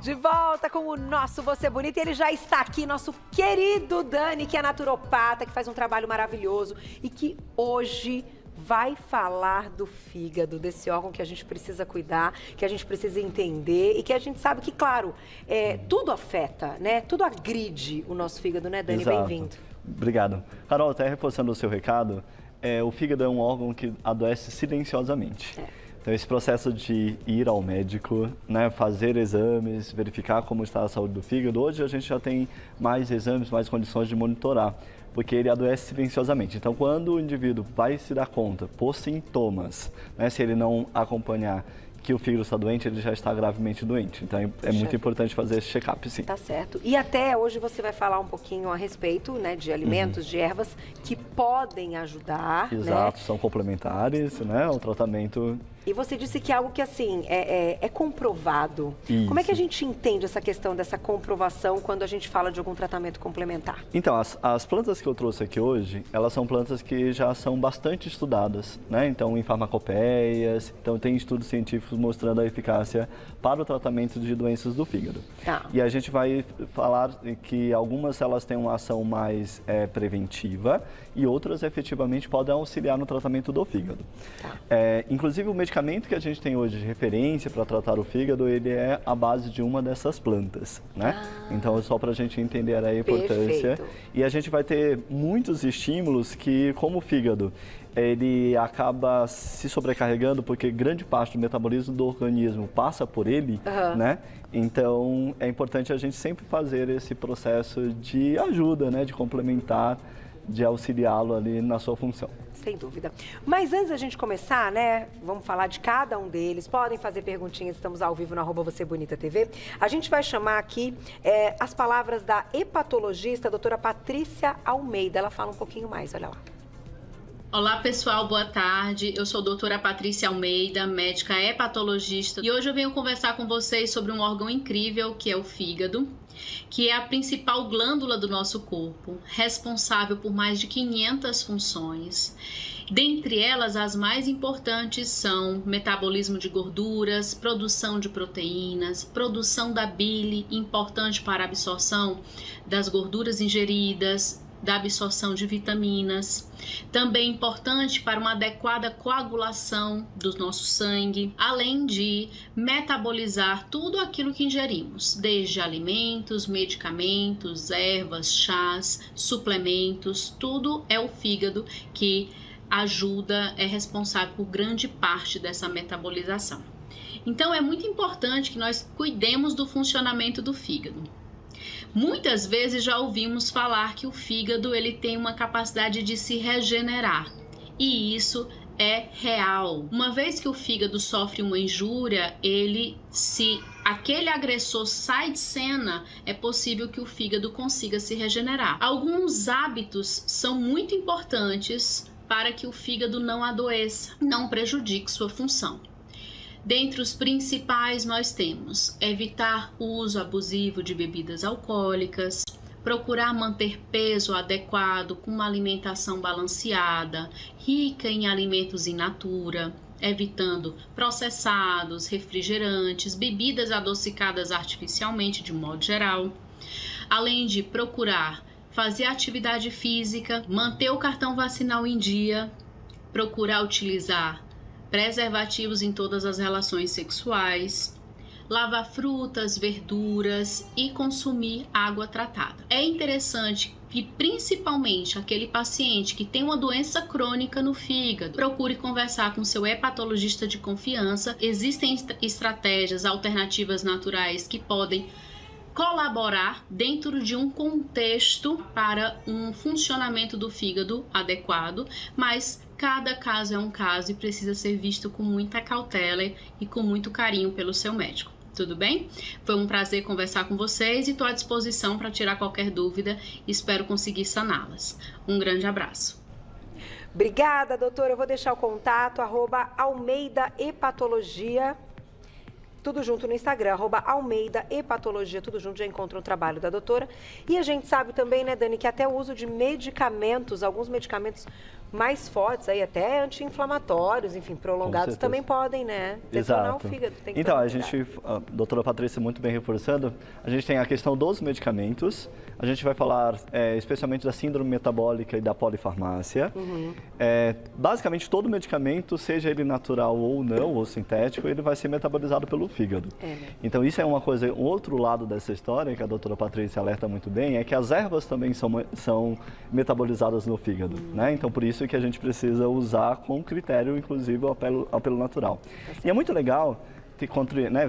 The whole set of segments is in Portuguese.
De volta com o nosso Você Bonita. Ele já está aqui, nosso querido Dani, que é naturopata, que faz um trabalho maravilhoso e que hoje vai falar do fígado, desse órgão que a gente precisa cuidar, que a gente precisa entender e que a gente sabe que, claro, tudo afeta, né? Tudo agride o nosso fígado, né, Dani? Bem-vindo. Obrigado. Carol, até reforçando o seu recado, o fígado é um órgão que adoece silenciosamente. Então, esse processo de ir ao médico, né, fazer exames, verificar como está a saúde do fígado, hoje a gente já tem mais exames, mais condições de monitorar, porque ele adoece silenciosamente. Então, quando o indivíduo vai se dar conta, por sintomas, né, se ele não acompanhar que o fígado está doente, ele já está gravemente doente. Então, é muito importante fazer esse check-up, sim. Tá certo. E até hoje você vai falar um pouquinho a respeito, né, de alimentos, de ervas que podem ajudar. Exato, né? São complementares, né, ao tratamento. E você disse que é algo que, assim, é comprovado. Isso. Como é que a gente entende essa questão dessa comprovação quando a gente fala de algum tratamento complementar? Então, as plantas que eu trouxe aqui hoje, elas são plantas que já são bastante estudadas, né? Então, em farmacopeias, então tem estudos científicos mostrando a eficácia para o tratamento de doenças do fígado. Tá. E a gente vai falar que algumas elas têm uma ação mais preventiva e outras efetivamente podem auxiliar no tratamento do fígado. Tá. Inclusive, o medicamento que a gente tem hoje de referência para tratar o fígado, ele é a base de uma dessas plantas, né? Então, só para a gente entender a importância. Perfeito. E a gente vai ter muitos estímulos que, como o fígado, ele acaba se sobrecarregando porque grande parte do metabolismo do organismo passa por ele, né? Então, é importante a gente sempre fazer esse processo de ajuda, né? De complementar, de auxiliá-lo ali na sua função. Sem dúvida. Mas antes da gente começar, né, vamos falar de cada um deles. Podem fazer perguntinhas, estamos ao vivo no @VocêBonitaTV. A gente vai chamar aqui as palavras da hepatologista, a doutora Patrícia Almeida. Ela fala um pouquinho mais, olha lá. Olá pessoal, boa tarde. Eu sou a doutora Patrícia Almeida, médica hepatologista, e hoje eu venho conversar com vocês sobre um órgão incrível que é o fígado, que é a principal glândula do nosso corpo, responsável por mais de 500 funções. Dentre elas, as mais importantes são metabolismo de gorduras, produção de proteínas, produção da bile, importante para a absorção das gorduras ingeridas, da absorção de vitaminas, também importante para uma adequada coagulação do nosso sangue, além de metabolizar tudo aquilo que ingerimos, desde alimentos, medicamentos, ervas, chás, suplementos, tudo é o fígado que ajuda, é responsável por grande parte dessa metabolização. Então é muito importante que nós cuidemos do funcionamento do fígado. Muitas vezes já ouvimos falar que o fígado ele tem uma capacidade de se regenerar, e isso é real. Uma vez que o fígado sofre uma injúria, se aquele agressor sai de cena, é possível que o fígado consiga se regenerar. Alguns hábitos são muito importantes para que o fígado não adoeça, não prejudique sua função. Dentre os principais nós temos evitar o uso abusivo de bebidas alcoólicas, procurar manter peso adequado com uma alimentação balanceada, rica em alimentos in natura, evitando processados, refrigerantes, bebidas adocicadas artificialmente de modo geral, além de procurar fazer atividade física, manter o cartão vacinal em dia, procurar utilizar preservativos em todas as relações sexuais, lavar frutas, verduras e consumir água tratada. É interessante que principalmente aquele paciente que tem uma doença crônica no fígado, procure conversar com seu hepatologista de confiança. Existem estratégias alternativas naturais que podem colaborar dentro de um contexto para um funcionamento do fígado adequado, mas cada caso é um caso e precisa ser visto com muita cautela e com muito carinho pelo seu médico. Tudo bem? Foi um prazer conversar com vocês e estou à disposição para tirar qualquer dúvida e espero conseguir saná-las. Um grande abraço. Obrigada, doutora. Eu vou deixar o contato, @Almeida Hepatologia. Tudo junto no Instagram, @Almeida Hepatologia, tudo junto, já encontra o trabalho da doutora. E a gente sabe também, né, Dani, que até o uso de medicamentos, alguns medicamentos mais fortes aí, até anti-inflamatórios, enfim, prolongados também podem, né? Detonar o fígado. Tem que então, tomar a gente, a doutora Patrícia muito bem reforçando, a gente tem a questão dos medicamentos, a gente vai falar especialmente da síndrome metabólica e da polifarmácia. Basicamente, todo medicamento, seja ele natural ou não, ou sintético, ele vai ser metabolizado pelo fígado. Né? Então, isso é uma coisa, um outro lado dessa história, que a doutora Patrícia alerta muito bem, é que as ervas também são metabolizadas no fígado, né? Então, por isso que a gente precisa usar com critério, inclusive, o apelo natural. E é muito legal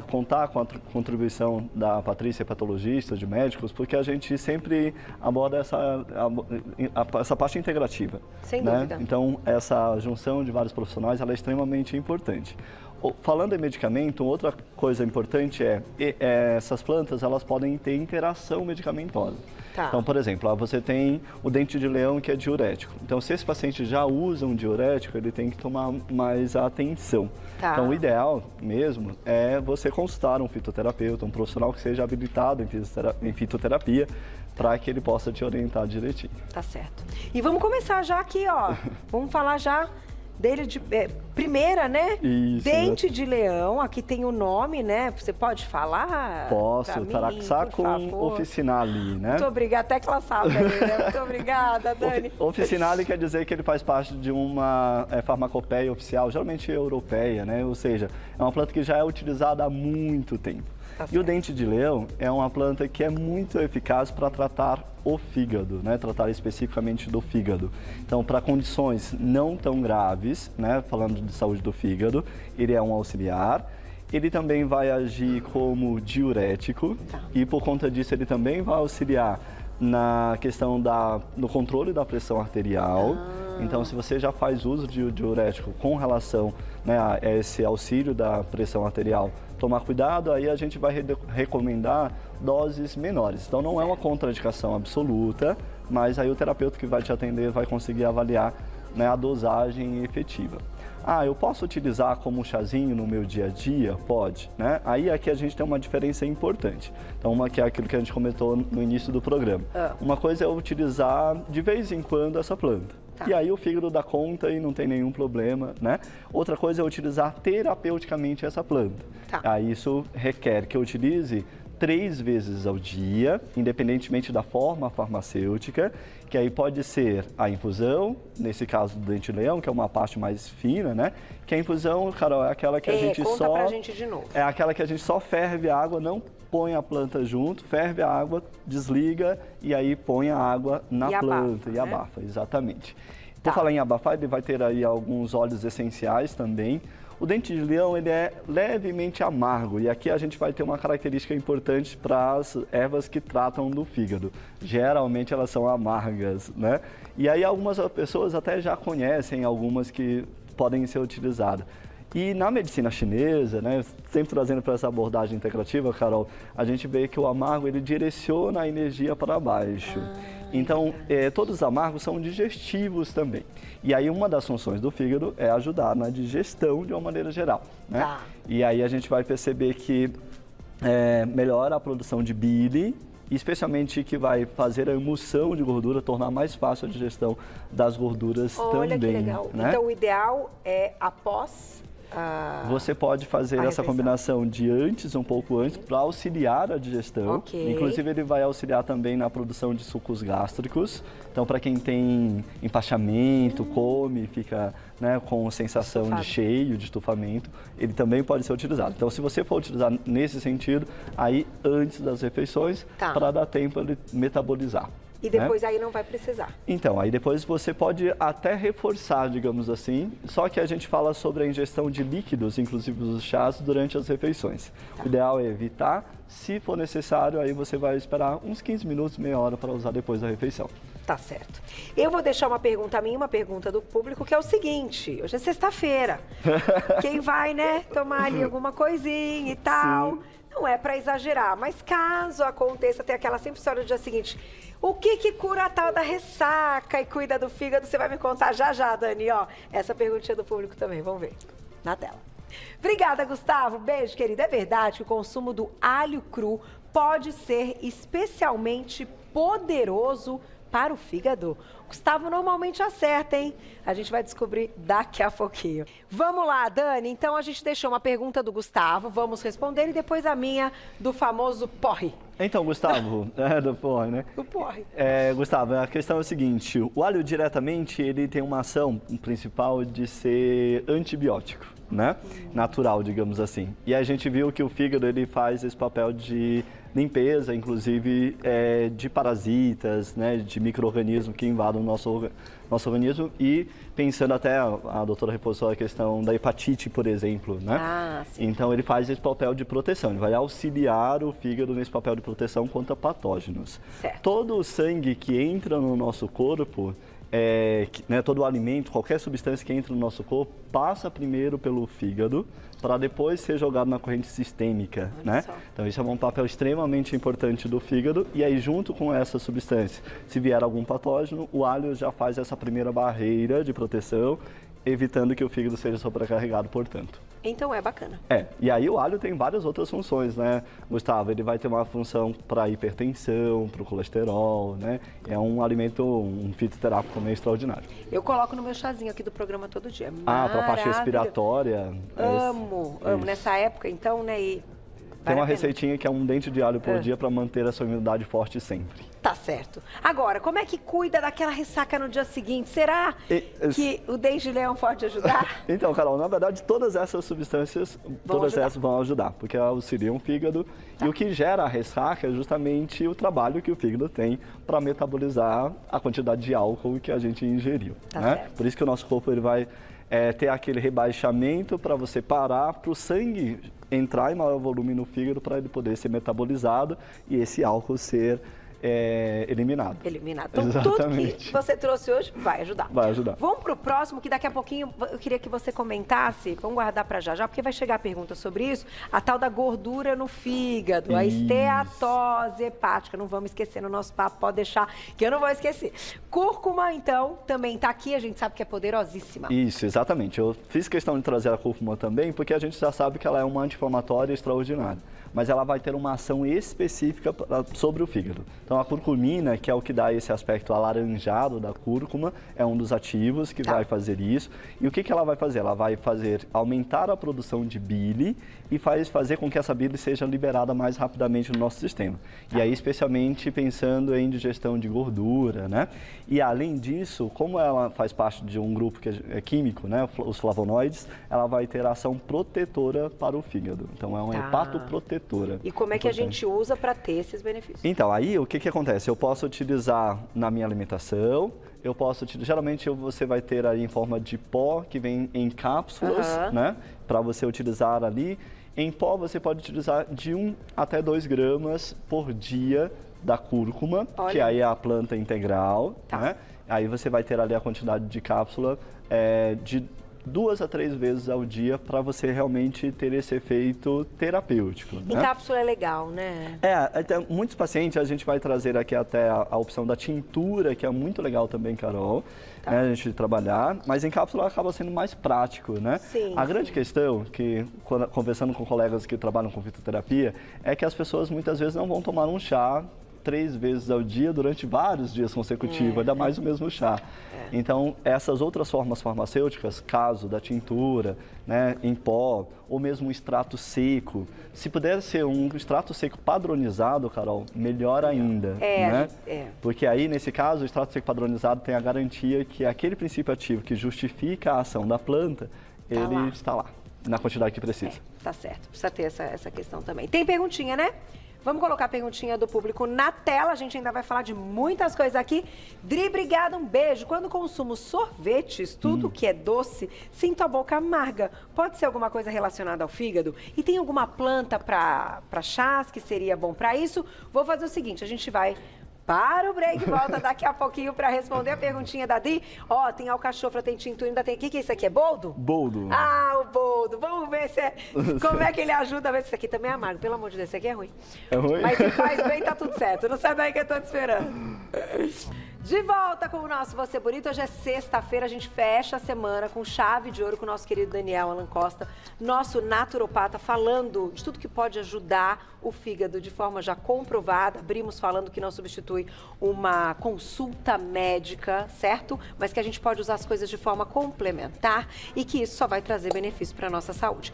contar com a contribuição da Patrícia, patologista, de médicos, porque a gente sempre aborda essa parte integrativa. Sem né? dúvida. Então, essa junção de vários profissionais, ela é extremamente importante. Falando em medicamento, outra coisa importante essas plantas, elas podem ter interação medicamentosa. Tá. Então, por exemplo, você tem o dente de leão, que é diurético. Então, se esse paciente já usa um diurético, ele tem que tomar mais atenção. Tá. Então, o ideal mesmo é você consultar um fitoterapeuta, um profissional que seja habilitado em fitoterapia, para que ele possa te orientar direitinho. Tá certo. E vamos começar já aqui, ó. Vamos falar já dele de primeira, né? Isso, Dente de leão, aqui tem o nome, né? Você pode falar? Posso, Taraxacum officinale, né? Muito obrigada, até que ela sabe, né? Muito obrigada, Dani. Officinale quer dizer que ele faz parte de uma farmacopeia oficial, geralmente europeia, né? Ou seja, é uma planta que já é utilizada há muito tempo. Tá e o dente de leão é uma planta que é muito eficaz para tratar o fígado, né? Tratar especificamente do fígado. Então, para condições não tão graves, né? Falando de saúde do fígado, ele é um auxiliar. Ele também vai agir como diurético e, por conta disso, ele também vai auxiliar na questão do controle da pressão arterial. Então, se você já faz uso de diurético com relação, né, a esse auxílio da pressão arterial, tomar cuidado, aí a gente vai recomendar doses menores. Então, não é uma contraindicação absoluta, mas aí o terapeuta que vai te atender vai conseguir avaliar, né, a dosagem efetiva. Eu posso utilizar como chazinho no meu dia a dia? Pode, né? Aí aqui a gente tem uma diferença importante. Então, uma que é aquilo que a gente comentou no início do programa. Uma coisa é utilizar de vez em quando essa planta. Tá. E aí o fígado dá conta e não tem nenhum problema, né? Outra coisa é utilizar terapeuticamente essa planta. Tá. Aí isso requer que eu utilize 3 vezes ao dia, independentemente da forma farmacêutica, que aí pode ser a infusão, nesse caso do dente-leão, que é uma parte mais fina, né? Que a infusão, Carol, é aquela que a gente conta pra gente de novo. É aquela que a gente só ferve a água, não põe a planta junto, ferve a água, desliga e aí põe a água na planta e abafa, exatamente. Por falar em abafar, ele vai ter aí alguns óleos essenciais também. O dente de leão, ele é levemente amargo e aqui a gente vai ter uma característica importante para as ervas que tratam do fígado. Geralmente elas são amargas, né? E aí algumas pessoas até já conhecem algumas que podem ser utilizadas. E na medicina chinesa, né, sempre trazendo para essa abordagem integrativa, Carol, a gente vê que o amargo, ele direciona a energia para baixo. Então, todos os amargos são digestivos também. E aí, uma das funções do fígado é ajudar na digestão de uma maneira geral, né? Tá. E aí, a gente vai perceber que melhora a produção de bile, especialmente que vai fazer a emulsão de gordura, tornar mais fácil a digestão das gorduras também. Olha que legal. Né? Então, o ideal é após você pode fazer essa combinação de antes, um pouco antes, para auxiliar a digestão. Ok. Inclusive, ele vai auxiliar também na produção de sucos gástricos. Então, para quem tem empachamento, come, fica, né, com sensação de cheio, de estufamento, ele também pode ser utilizado. Então, se você for utilizar nesse sentido, aí antes das refeições, para dar tempo de metabolizar. E depois aí não vai precisar. Então, aí depois você pode até reforçar, digamos assim, só que a gente fala sobre a ingestão de líquidos, inclusive os chás, durante as refeições. O ideal é evitar, se for necessário, aí você vai esperar uns 15 minutos, meia hora para usar depois da refeição. Tá certo. Eu vou deixar uma pergunta minha e uma pergunta do público, que é o seguinte, hoje é sexta-feira, quem vai, né, tomar ali alguma coisinha e tal... Sim. Não é para exagerar, mas caso aconteça, tem aquela sempre história do dia seguinte, o que cura a tal da ressaca e cuida do fígado? Você vai me contar já, Dani, ó. Essa perguntinha do público também, vamos ver na tela. Obrigada, Gustavo. Beijo, querida. É verdade que o consumo do alho cru pode ser especialmente poderoso para o fígado? Gustavo normalmente acerta, hein? A gente vai descobrir daqui a pouquinho. Vamos lá, Dani. Então a gente deixou uma pergunta do Gustavo, vamos responder, e depois a minha do famoso porre. Então, Gustavo, do porre, né? Do porre. Gustavo, a questão é o seguinte, o alho diretamente, ele tem uma ação principal de ser antibiótico, né? Natural, digamos assim. E a gente viu que o fígado, ele faz esse papel de limpeza, inclusive de parasitas, né? De micro-organismos que invadem o nosso organismo. E pensando até, a doutora reforçou a questão da hepatite, por exemplo, né? Ah, sim. Então, ele faz esse papel de proteção, ele vai auxiliar o fígado nesse papel de proteção contra patógenos. Certo. Todo o sangue que entra no nosso corpo, todo o alimento, qualquer substância que entra no nosso corpo, passa primeiro pelo fígado para depois ser jogado na corrente sistêmica, né? Então, isso é um papel extremamente importante do fígado. E aí, junto com essa substância, se vier algum patógeno, o alho já faz essa primeira barreira de proteção, evitando que o fígado seja sobrecarregado, portanto. Então é bacana. E aí o alho tem várias outras funções, né, Gustavo? Ele vai ter uma função para hipertensão, para o colesterol, né? É um alimento, um fitoterápico também extraordinário. Eu coloco no meu chazinho aqui do programa todo dia. Para a parte respiratória. Amo. Nessa época, então, né? Tem uma receitinha que é um dente de alho por dia para manter a sua imunidade forte sempre. Tá certo. Agora, como é que cuida daquela ressaca no dia seguinte? Será que o dente de leão pode ajudar? Então, Carol, na verdade, todas essas substâncias, essas vão ajudar, porque auxiliam o fígado. E o que gera a ressaca é justamente o trabalho que o fígado tem para metabolizar a quantidade de álcool que a gente ingeriu. Tá né? certo. Por isso que o nosso corpo ele vai ter aquele rebaixamento para você parar, para o sangue entrar em maior volume no fígado para ele poder ser metabolizado e esse álcool ser eliminado. Então, exatamente. tudo que você trouxe hoje vai ajudar. Vai ajudar. Vamos para o próximo, que daqui a pouquinho eu queria que você comentasse, vamos guardar para já, porque vai chegar a pergunta sobre isso, a tal da gordura no fígado, a esteatose hepática, não vamos esquecer no nosso papo, pode deixar que eu não vou esquecer. Cúrcuma, então, também está aqui, a gente sabe que é poderosíssima. Isso, exatamente. Eu fiz questão de trazer a cúrcuma também, porque a gente já sabe que ela é uma anti-inflamatória extraordinária, mas ela vai ter uma ação específica sobre o fígado. Então, a curcumina, que é o que dá esse aspecto alaranjado da cúrcuma, é um dos ativos que vai fazer isso. E o que ela vai fazer? Ela vai aumentar a produção de bile e fazer com que essa bile seja liberada mais rapidamente no nosso sistema. E aí, especialmente pensando em digestão de gordura, né? E além disso, como ela faz parte de um grupo que é químico, né? Os flavonoides, ela vai ter ação protetora para o fígado. Então, é uma hepatoprotetora. E como é que a gente usa para ter esses benefícios? Então, aí o que acontece? Eu posso utilizar na minha alimentação, geralmente você vai ter aí em forma de pó, que vem em cápsulas, né? Para você utilizar ali. Em pó, você pode utilizar de 1 até 2 gramas por dia da cúrcuma, que aí é a planta integral, né? Aí você vai ter ali a quantidade de cápsula de 2 a 3 vezes ao dia para você realmente ter esse efeito terapêutico. Em cápsula é legal, né? Até muitos pacientes, a gente vai trazer aqui até a opção da tintura, que é muito legal também, Carol, né, a gente trabalhar, mas em cápsula acaba sendo mais prático, né? Sim, a grande questão, que conversando com colegas que trabalham com fitoterapia, é que as pessoas muitas vezes não vão tomar um chá 3 vezes ao dia durante vários dias consecutivos, ainda mais o mesmo chá. Então, essas outras formas farmacêuticas, caso da tintura, né, em pó, ou mesmo um extrato seco, se puder ser um extrato seco padronizado, Carol, melhor ainda, né? Porque aí, nesse caso, o extrato seco padronizado tem a garantia que aquele princípio ativo que justifica a ação da planta, ele está lá, na quantidade que precisa. Tá certo, precisa ter essa questão também. Tem perguntinha, né? Vamos colocar a perguntinha do público na tela, a gente ainda vai falar de muitas coisas aqui. Dri, obrigada, um beijo. Quando consumo sorvetes, tudo que é doce, sinto a boca amarga. Pode ser alguma coisa relacionada ao fígado? E tem alguma planta para chás que seria bom para isso? Vou fazer o seguinte, a gente vai para o break, volta daqui a pouquinho para responder a perguntinha da Dri. Ó, tem alcachofra, tem tintura, ainda tem... O que é isso aqui? É boldo? Boldo. Ah, o boldo. Vamos ver como é que ele ajuda a ver se isso aqui também é amargo. Pelo amor de Deus, isso aqui é ruim. É ruim? Mas se faz bem, tá tudo certo. Não sai daí que eu tô te esperando. De volta com o nosso Você Bonito. Hoje é sexta-feira, a gente fecha a semana com chave de ouro com o nosso querido Daniel Alan Costa, nosso naturopata, falando de tudo que pode ajudar o fígado de forma já comprovada. Abrimos falando que não substitui uma consulta médica, certo? Mas que a gente pode usar as coisas de forma complementar e que isso só vai trazer benefício para a nossa saúde.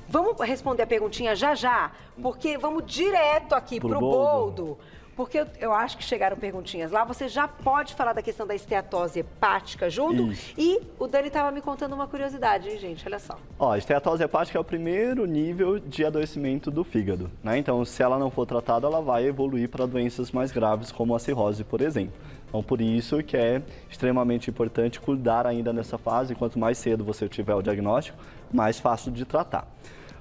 Vamos responder a perguntinha já, porque vamos direto aqui pro boldo. Porque eu acho que chegaram perguntinhas lá. Você já pode falar da questão da esteatose hepática junto. Isso. E o Dani estava me contando uma curiosidade, hein, gente? Olha só. A esteatose hepática é o primeiro nível de adoecimento do fígado, né? Então, se ela não for tratada, ela vai evoluir para doenças mais graves, como a cirrose, por exemplo. Então, por isso que é extremamente importante cuidar ainda nessa fase. Quanto mais cedo você tiver o diagnóstico, mais fácil de tratar.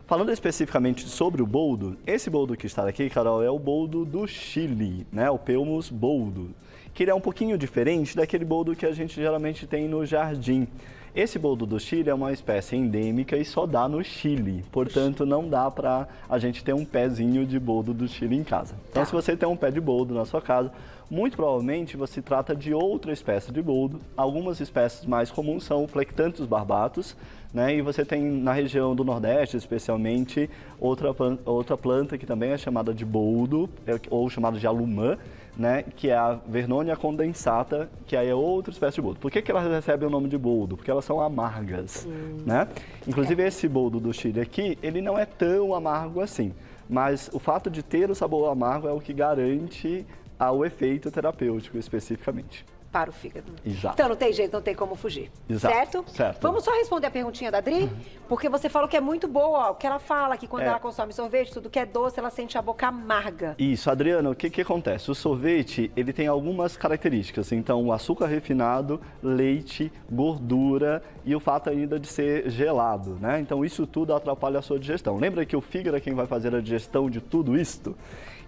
Falando especificamente sobre o boldo, esse boldo que está aqui, Carol, é o boldo do Chile, né? O Pelmus boldo, que ele é um pouquinho diferente daquele boldo que a gente geralmente tem no jardim. Esse boldo do Chile é uma espécie endêmica e só dá no Chile, portanto não dá para a gente ter um pezinho de boldo do Chile em casa. Então, se você tem um pé de boldo na sua casa, muito provavelmente você trata de outra espécie de boldo. Algumas espécies mais comuns são o Plectanthus barbatus, né? E você tem na região do Nordeste, especialmente, outra planta que também é chamada de boldo, ou chamada de alumã, né? Que é a Vernonia condensata, que aí é outra espécie de boldo. Por que elas recebem o nome de boldo? Porque elas são amargas, né? Inclusive esse boldo do Chile aqui, ele não é tão amargo assim, mas o fato de ter o sabor amargo é o que garante o efeito terapêutico especificamente. Para o fígado. Exato. Então não tem jeito, não tem como fugir. Exato. Certo? Vamos só responder a perguntinha da Adri? Porque você falou que é muito boa, ó, o que ela fala, que quando ela consome sorvete, tudo que é doce, ela sente a boca amarga. Isso, Adriana, o que acontece? O sorvete, ele tem algumas características. Então, o açúcar refinado, leite, gordura e o fato ainda de ser gelado, né? Então, isso tudo atrapalha a sua digestão. Lembra que o fígado é quem vai fazer a digestão de tudo isto?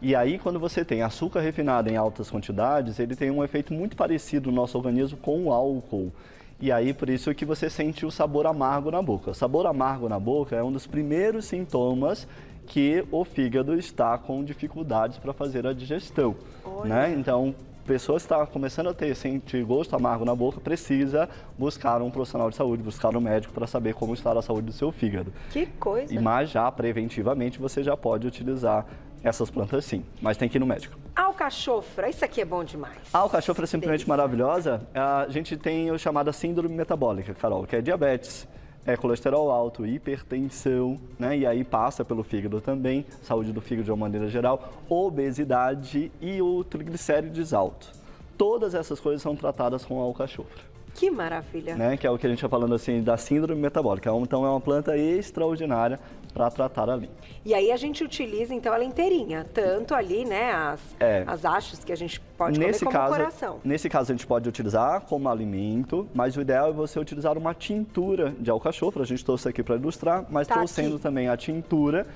E aí, quando você tem açúcar refinado em altas quantidades, ele tem um efeito muito parecido no nosso organismo com o álcool. E aí, por isso que você sente o sabor amargo na boca. O sabor amargo na boca é um dos primeiros sintomas que o fígado está com dificuldades para fazer a digestão, né? Então, pessoas que estão começando a sentir gosto amargo na boca, precisa buscar um profissional de saúde, buscar um médico para saber como está a saúde do seu fígado. Que coisa! Mas já preventivamente você já pode utilizar essas plantas sim, mas tem que ir no médico. Alcachofra, isso aqui é bom demais. A alcachofra é simplesmente maravilhosa. A gente tem o chamada síndrome metabólica, Carol, que é diabetes, colesterol alto, hipertensão, né? E aí passa pelo fígado também, saúde do fígado de uma maneira geral, obesidade e o triglicérides alto. Todas essas coisas são tratadas com a alcachofra. Que maravilha. Né? Que é o que a gente está falando assim da síndrome metabólica. Então é uma planta extraordinária para tratar ali. E aí a gente utiliza então ela inteirinha, tanto ali, né, as hastes que a gente pode comer como coração. Nesse caso a gente pode utilizar como alimento, mas o ideal é você utilizar uma tintura de alcachofra. A gente trouxe aqui para ilustrar, mas trouxendo também a tintura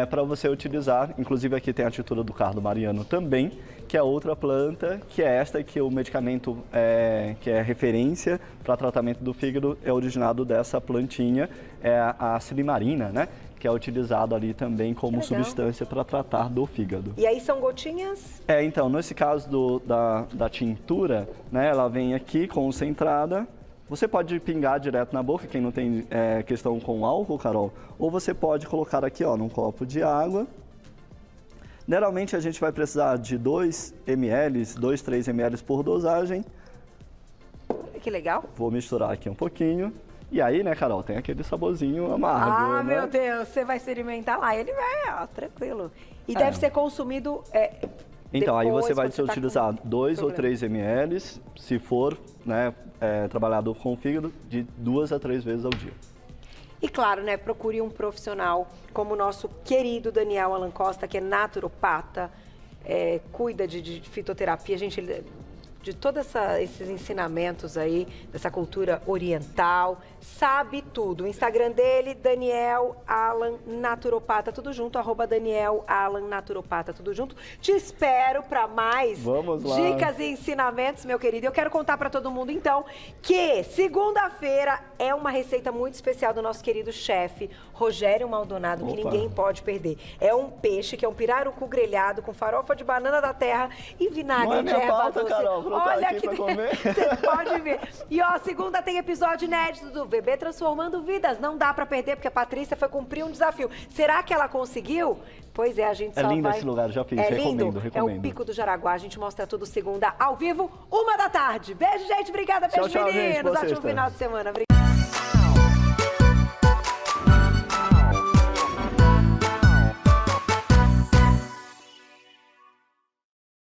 para você utilizar. Inclusive aqui tem a tintura do cardo mariano também, que é outra planta, que é esta que o medicamento que é referência para tratamento do fígado é originado dessa plantinha, é a silimarina, né? Que é utilizado ali também como substância para tratar do fígado. E aí são gotinhas? Então, nesse caso da tintura, né, ela vem aqui concentrada. Você pode pingar direto na boca, quem não tem questão com álcool, Carol, ou você pode colocar aqui, ó, num copo de água. Geralmente a gente vai precisar de 2 ml, 2, 3 ml por dosagem. Que legal. Vou misturar aqui um pouquinho. E aí, né, Carol, tem aquele saborzinho amargo, né? Meu Deus, você vai experimentar lá, ele vai, tranquilo. E deve ser consumido então, aí você vai utilizar 2 ou 3 ml, se for, né, trabalhado com o fígado, de 2 a 3 vezes ao dia. E claro, né, procure um profissional como o nosso querido Daniel Alan Costa, que é naturopata, cuida de fitoterapia, de todos esses ensinamentos aí, dessa cultura oriental, sabe tudo. O Instagram dele, Daniel Alan Naturopata, tudo junto, @Daniel Alan Naturopata, tudo junto. Te espero para mais dicas e ensinamentos, meu querido. Eu quero contar para todo mundo, então, que segunda-feira é uma receita muito especial do nosso querido chefe, Rogério Maldonado, que ninguém pode perder. É um peixe que é um pirarucu grelhado com farofa de banana da terra e vinagre de erva doce. Carol, botar Olha aqui que pra comer. você pode ver. E ó, segunda tem episódio inédito do VB Transformando Vidas. Não dá pra perder, porque a Patrícia foi cumprir um desafio. Será que ela conseguiu? Pois é, a gente só lindo vai... esse lugar, já fiz, é recomendo, lindo. recomendo. É o Pico do Jaraguá. A gente mostra tudo segunda ao vivo, 1 da tarde. Beijo, gente. Obrigada. Beijo, Tchau, gente. meninos. Boa Ótimo sexta. final de semana. Obrigada.